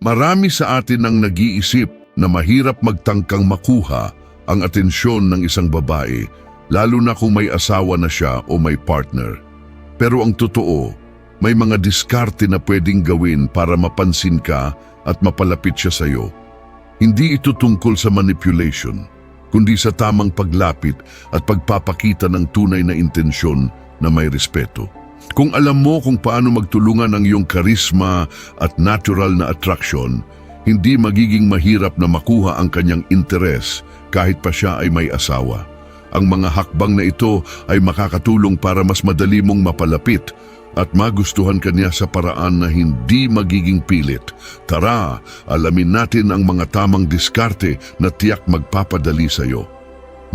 Marami sa atin ang nag-iisip na mahirap magtangkang makuha ang atensyon ng isang babae, lalo na kung may asawa na siya o may partner. Pero ang totoo, may mga diskarte na pwedeng gawin para mapansin ka at mapalapit siya sa iyo. Hindi ito tungkol sa manipulation, kundi sa tamang paglapit at pagpapakita ng tunay na intensyon na may respeto. Kung alam mo kung paano magtulungan ang iyong karisma at natural na attraction, hindi magiging mahirap na makuha ang kanyang interes kahit pa siya ay may asawa. Ang mga hakbang na ito ay makakatulong para mas madali mong mapalapit at magustuhan kanya sa paraan na hindi magiging pilit. Tara, alamin natin ang mga tamang diskarte na tiyak magpapadali sa iyo.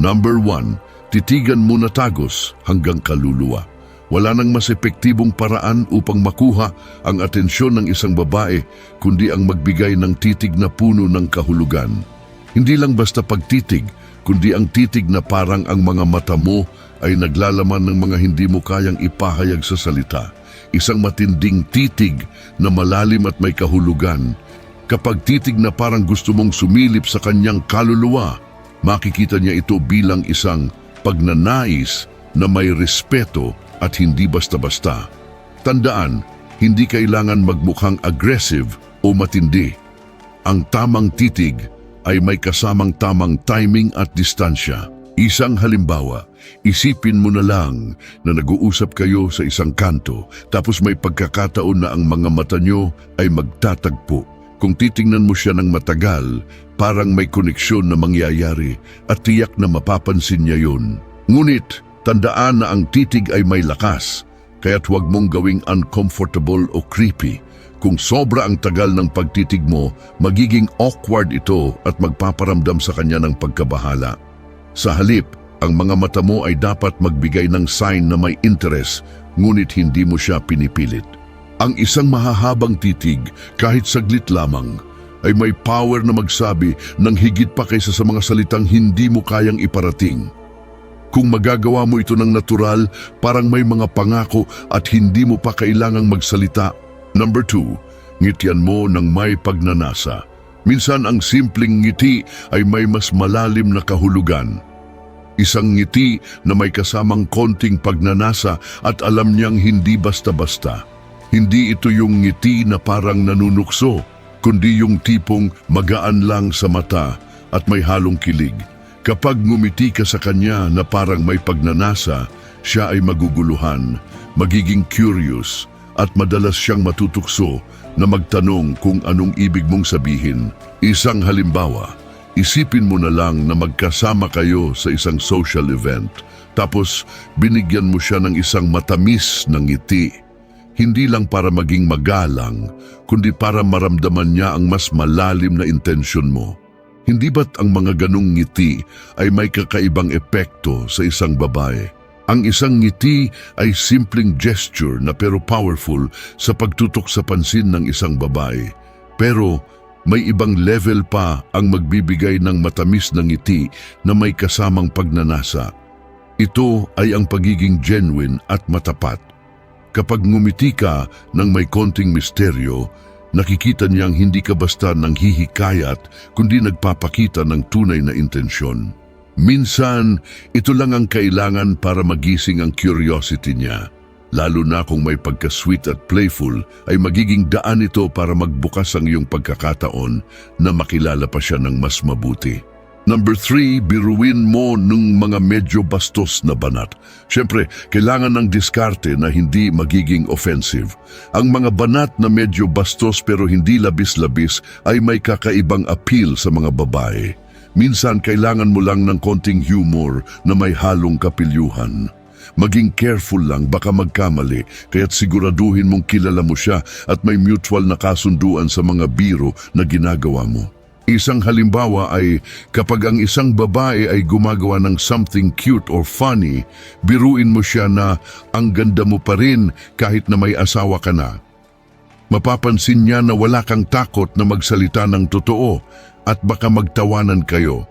Number 1, titigan muna tagos hanggang kaluluwa. Wala nang mas epektibong paraan upang makuha ang atensyon ng isang babae kundi ang magbigay ng titig na puno ng kahulugan. Hindi lang basta pagtitig, kundi ang titig na parang ang mga mata mo ay naglalaman ng mga hindi mo kayang ipahayag sa salita. Isang matinding titig na malalim at may kahulugan. Kapag titig na parang gusto mong sumilip sa kanyang kaluluwa, makikita niya ito bilang isang pagnanais na may respeto at hindi basta-basta. Tandaan, hindi kailangan magmukhang aggressive o matindi. Ang tamang titig ay may kasamang tamang timing at distansya. Isang halimbawa, isipin mo na lang na nag-uusap kayo sa isang kanto tapos may pagkakataon na ang mga mata nyo ay magtatagpo. Kung titingnan mo siya ng matagal, parang may koneksyon na mangyayari at tiyak na mapapansin niya yun. Ngunit, tandaan na ang titig ay may lakas, kaya't huwag mong gawing uncomfortable o creepy. Kung sobra ang tagal ng pagtitig mo, magiging awkward ito at magpaparamdam sa kanya ng pagkabahala. Sa halip, ang mga mata mo ay dapat magbigay ng sign na may interest, ngunit hindi mo siya pinipilit. Ang isang mahahabang titig, kahit saglit lamang, ay may power na magsabi ng higit pa kaysa sa mga salitang hindi mo kayang iparating. Kung magagawa mo ito ng natural, parang may mga pangako at hindi mo pa kailangang magsalita. Number 2, ngitian mo ng may pagnanasa. Minsan ang simpleng ngiti ay may mas malalim na kahulugan. Isang ngiti na may kasamang konting pagnanasa at alam niyang hindi basta-basta. Hindi ito yung ngiti na parang nanunukso, kundi yung tipong magaan lang sa mata at may halong kilig. Kapag ngumiti ka sa kanya na parang may pagnanasa, siya ay maguguluhan, magiging curious, at madalas siyang matutukso na magtanong kung anong ibig mong sabihin. Isang halimbawa, isipin mo na lang na magkasama kayo sa isang social event, tapos binigyan mo siya ng isang matamis na ngiti. Hindi lang para maging magalang, kundi para maramdaman niya ang mas malalim na intensyon mo. Hindi ba't ang mga ganong ngiti ay may kakaibang epekto sa isang babae? Ang isang ngiti ay simpleng gesture na pero powerful sa pagtutok sa pansin ng isang babae. Pero may ibang level pa ang magbibigay ng matamis na ngiti na may kasamang pagnanasa. Ito ay ang pagiging genuine at matapat. Kapag ngumiti ka ng may konting misteryo, nakikita niyang hindi ka basta nang hihikayat kundi nagpapakita ng tunay na intensyon. Minsan, ito lang ang kailangan para magising ang curiosity niya. Lalo na kung may pagka-sweet at playful, ay magiging daan ito para magbukas ang iyong pagkakataon na makilala pa siya ng mas mabuti. Number 3, biruin mo ng mga medyo bastos na banat. Siyempre, kailangan ng diskarte na hindi magiging offensive. Ang mga banat na medyo bastos pero hindi labis-labis ay may kakaibang appeal sa mga babae. Minsan, kailangan mo lang ng konting humor na may halong kapilyuhan. Maging careful lang, baka magkamali, kaya't siguraduhin mong kilala mo siya at may mutual na kasunduan sa mga biro na ginagawa mo. Isang halimbawa ay kapag ang isang babae ay gumagawa ng something cute or funny, biruin mo siya na ang ganda mo pa rin kahit na may asawa ka na. Mapapansin niya na wala kang takot na magsalita ng totoo at baka magtawanan kayo.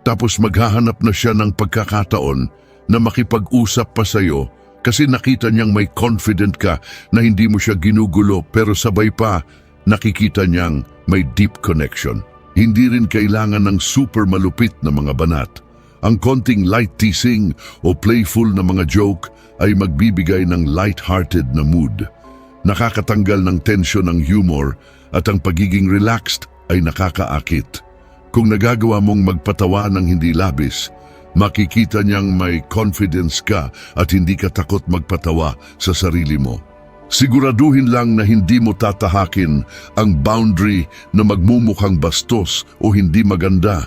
Tapos maghahanap na siya ng pagkakataon na makipag-usap pa sa'yo kasi nakita niyang may confident ka na hindi mo siya ginugulo pero sabay pa nakikita niyang may deep connection. Hindi rin kailangan ng super malupit na mga banat. Ang konting light teasing o playful na mga joke ay magbibigay ng light-hearted na mood. Nakakatanggal ng tensyon ng humor at ang pagiging relaxed ay nakakaakit. Kung nagagawa mong magpatawa ng hindi labis, makikita niyang may confidence ka at hindi ka takot magpatawa sa sarili mo. Siguraduhin lang na hindi mo tatahakin ang boundary na magmumukhang bastos o hindi maganda.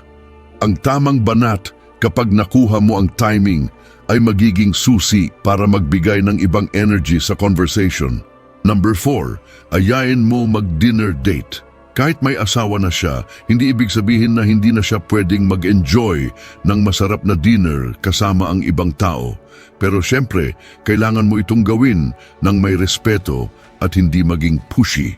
Ang tamang banat kapag nakuha mo ang timing ay magiging susi para magbigay ng ibang energy sa conversation. Number 4, ayain mo mag-dinner date. Kahit may asawa na siya, hindi ibig sabihin na hindi na siya pwedeng mag-enjoy ng masarap na dinner kasama ang ibang tao. Pero syempre, kailangan mo itong gawin ng may respeto at hindi maging pushy.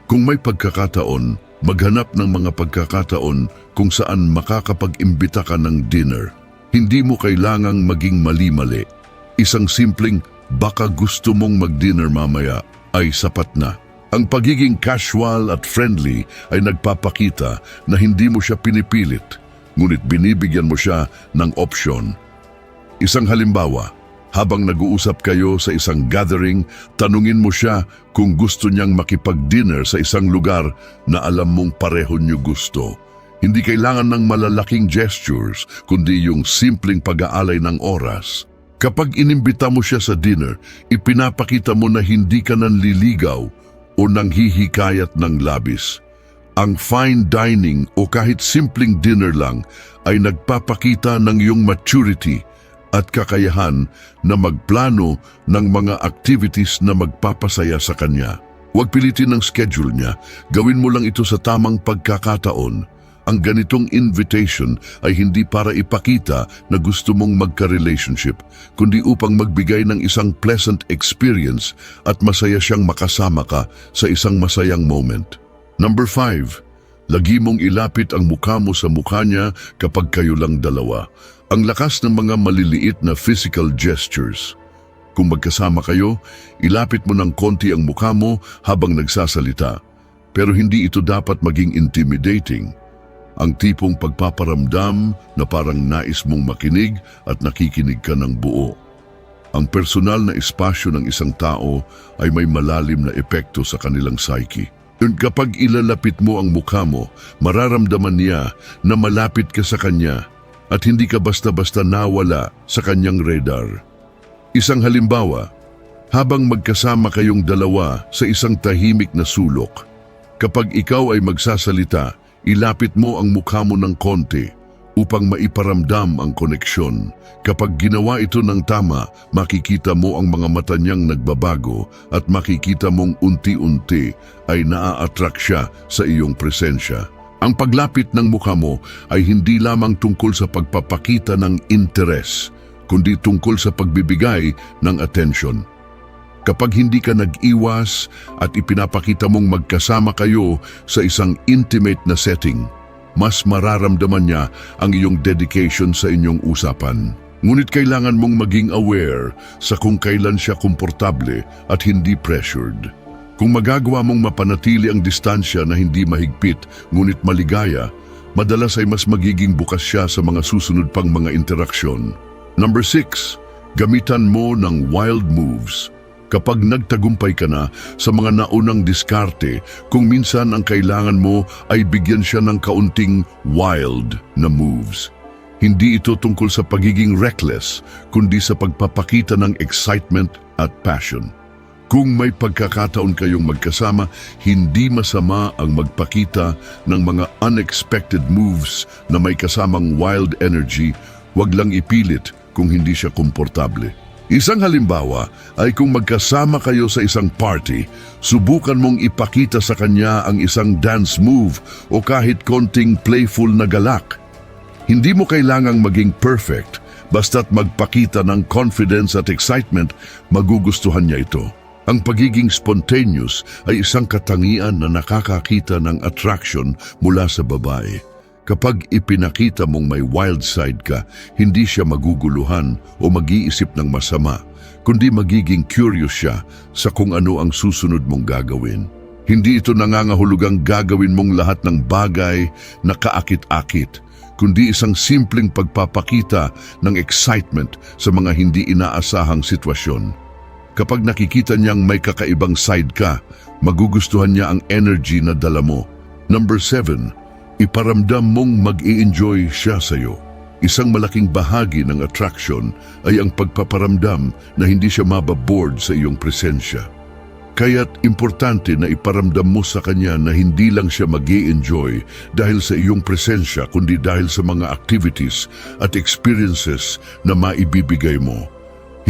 Kung may pagkakataon, maghanap ng mga pagkakataon kung saan makakapag-imbita ka ng dinner. Hindi mo kailangang maging mali-mali. Isang simpleng, baka gusto mong mag-dinner mamaya, ay sapat na. Ang pagiging casual at friendly ay nagpapakita na hindi mo siya pinipilit, ngunit binibigyan mo siya ng opsyon. Isang halimbawa, habang nag-uusap kayo sa isang gathering, tanungin mo siya kung gusto niyang makipag-dinner sa isang lugar na alam mong pareho niyo gusto. Hindi kailangan ng malalaking gestures, kundi yung simpleng pag-aalay ng oras. Kapag inimbita mo siya sa dinner, ipinapakita mo na hindi ka nanliligaw o nanghihikayat ng labis. Ang fine dining o kahit simpleng dinner lang ay nagpapakita ng iyong maturity at kakayahan na magplano ng mga activities na magpapasaya sa kanya. Huwag pilitin ang schedule niya, gawin mo lang ito sa tamang pagkakataon. Ang ganitong invitation ay hindi para ipakita na gusto mong magka-relationship, kundi upang magbigay ng isang pleasant experience at masaya siyang makasama ka sa isang masayang moment. Number 5, lagi mong ilapit ang mukha mo sa mukha niya kapag kayo lang dalawa. Ang lakas ng mga maliliit na physical gestures. Kung magkasama kayo, ilapit mo ng konti ang mukha mo habang nagsasalita. Pero hindi ito dapat maging intimidating. Ang tipong pagpaparamdam na parang nais mong makinig at nakikinig ka ng buo. Ang personal na espasyo ng isang tao ay may malalim na epekto sa kanilang psyche. Kapag ilalapit mo ang mukha mo, mararamdaman niya na malapit ka sa kanya at hindi ka basta-basta nawala sa kanyang radar. Isang halimbawa, habang magkasama kayong dalawa sa isang tahimik na sulok, kapag ikaw ay magsasalita, ilapit mo ang mukha mo ng konti upang maiparamdam ang koneksyon. Kapag ginawa ito ng tama, makikita mo ang mga mata niyang nagbabago at makikita mong unti-unti ay naa-attract siya sa iyong presensya. Ang paglapit ng mukha mo ay hindi lamang tungkol sa pagpapakita ng interes, kundi tungkol sa pagbibigay ng atensyon. Kapag hindi ka nag-iwas at ipinapakita mong magkasama kayo sa isang intimate na setting, mas mararamdaman niya ang iyong dedication sa inyong usapan. Ngunit kailangan mong maging aware sa kung kailan siya komportable at hindi pressured. Kung magagawa mong mapanatili ang distansya na hindi mahigpit ngunit maligaya, madalas ay mas magiging bukas siya sa mga susunod pang mga interaksyon. Number 6, gamitan mo ng wild moves. Kapag nagtagumpay ka na sa mga naunang diskarte, kung minsan ang kailangan mo ay bigyan siya ng kaunting wild na moves. Hindi ito tungkol sa pagiging reckless, kundi sa pagpapakita ng excitement at passion. Kung may pagkakataon kayong magkasama, hindi masama ang magpakita ng mga unexpected moves na may kasamang wild energy, wag lang ipilit kung hindi siya komportable. Isang halimbawa ay kung magkasama kayo sa isang party, subukan mong ipakita sa kanya ang isang dance move o kahit konting playful na galak. Hindi mo kailangang maging perfect, basta't magpakita ng confidence at excitement, magugustuhan niya ito. Ang pagiging spontaneous ay isang katangian na nakakakita ng attraction mula sa babae. Kapag ipinakita mong may wild side ka, hindi siya maguguluhan o mag-iisip ng masama, kundi magiging curious siya sa kung ano ang susunod mong gagawin. Hindi ito nangangahulugang gagawin mong lahat ng bagay na kaakit-akit, kundi isang simpleng pagpapakita ng excitement sa mga hindi inaasahang sitwasyon. Kapag nakikita niyang may kakaibang side ka, magugustuhan niya ang energy na dala mo. Number 7, iparamdam mong mag-i-enjoy siya sa'yo. Isang malaking bahagi ng attraction ay ang pagpaparamdam na hindi siya mababoard sa iyong presensya. Kaya't importante na iparamdam mo sa kanya na hindi lang siya mag-i-enjoy dahil sa iyong presensya kundi dahil sa mga activities at experiences na maibibigay mo.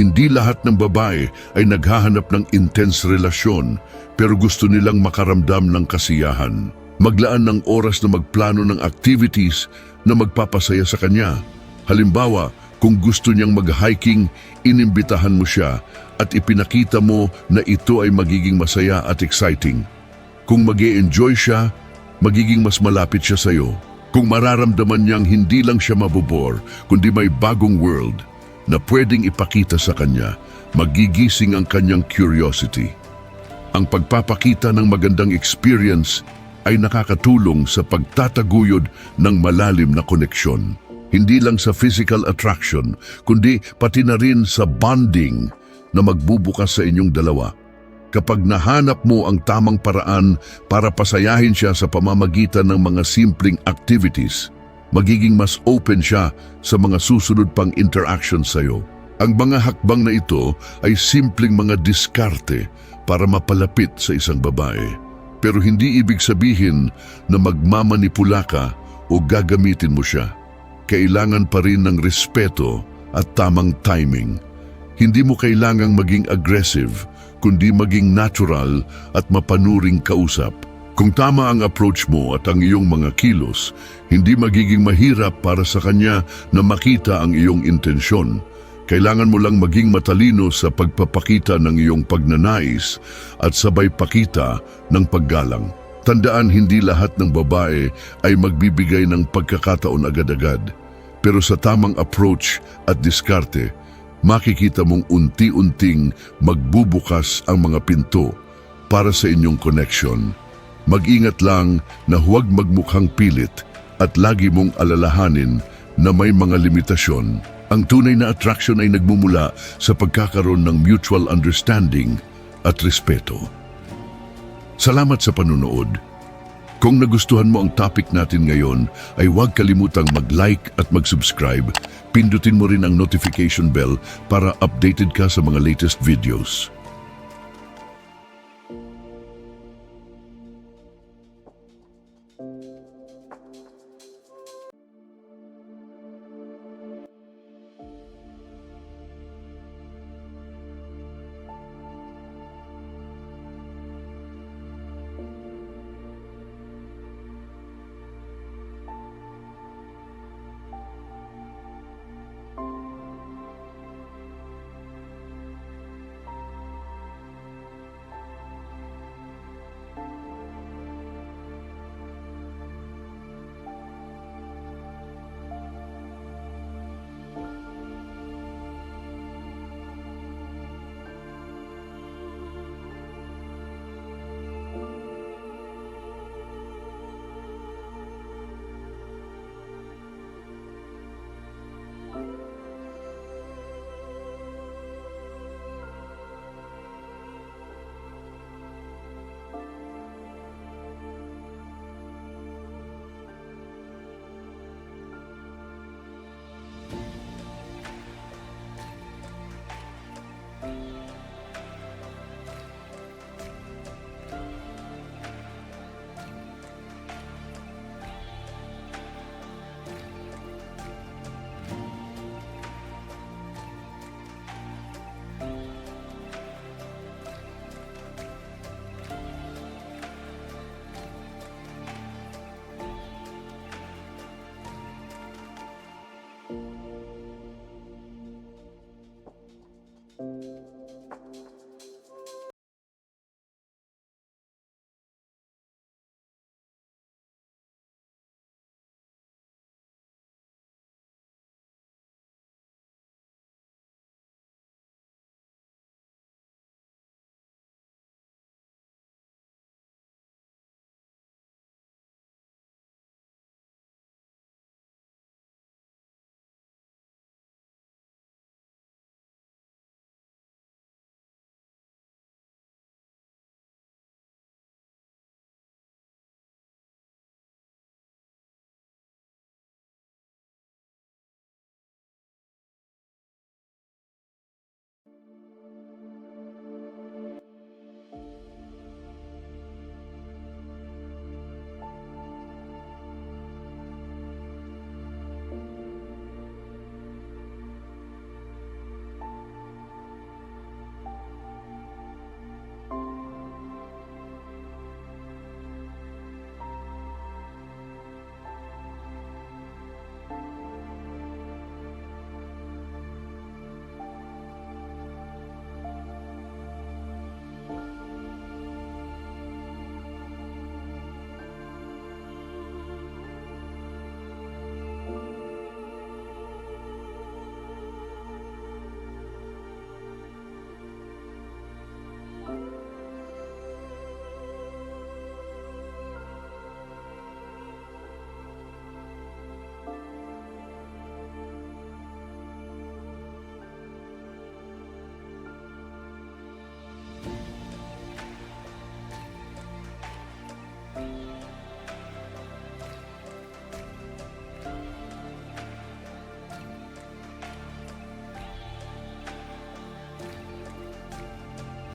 Hindi lahat ng babae ay naghahanap ng intense relasyon pero gusto nilang makaramdam ng kasiyahan. Maglaan ng oras na magplano ng activities na magpapasaya sa kanya. Halimbawa, kung gusto niyang mag-hiking, inimbitahan mo siya at ipinakita mo na ito ay magiging masaya at exciting. Kung mag-e-enjoy siya, magiging mas malapit siya sa iyo. Kung mararamdaman niyang hindi lang siya mabobore, kundi may bagong world na pwedeng ipakita sa kanya, magigising ang kanyang curiosity. Ang pagpapakita ng magandang experience ay nakakatulong sa pagtataguyod ng malalim na koneksyon. Hindi lang sa physical attraction, kundi pati na rin sa bonding na magbubukas sa inyong dalawa. Kapag nahanap mo ang tamang paraan para pasayahin siya sa pamamagitan ng mga simpleng activities, magiging mas open siya sa mga susunod pang interaction sa iyo. Ang mga hakbang na ito ay simpleng mga diskarte para mapalapit sa isang babae. Pero hindi ibig sabihin na magmamanipula ka o gagamitin mo siya. Kailangan pa rin ng respeto at tamang timing. Hindi mo kailangang maging aggressive, kundi maging natural at mapanuring kausap. Kung tama ang approach mo at ang iyong mga kilos, hindi magiging mahirap para sa kanya na makita ang iyong intensyon. Kailangan mo lang maging matalino sa pagpapakita ng iyong pagnanais at sabay pakita ng paggalang. Tandaan, hindi lahat ng babae ay magbibigay ng pagkakataon agad-agad. Pero sa tamang approach at diskarte, makikita mong unti-unting magbubukas ang mga pinto para sa inyong connection. Mag-ingat lang na huwag magmukhang pilit at lagi mong alalahanin na may mga limitasyon. Ang tunay na attraction ay nagmumula sa pagkakaroon ng mutual understanding at respeto. Salamat sa panunood. Kung nagustuhan mo ang topic natin ngayon, ay huwag kalimutang mag-like at mag-subscribe. Pindutin mo rin ang notification bell para updated ka sa mga latest videos.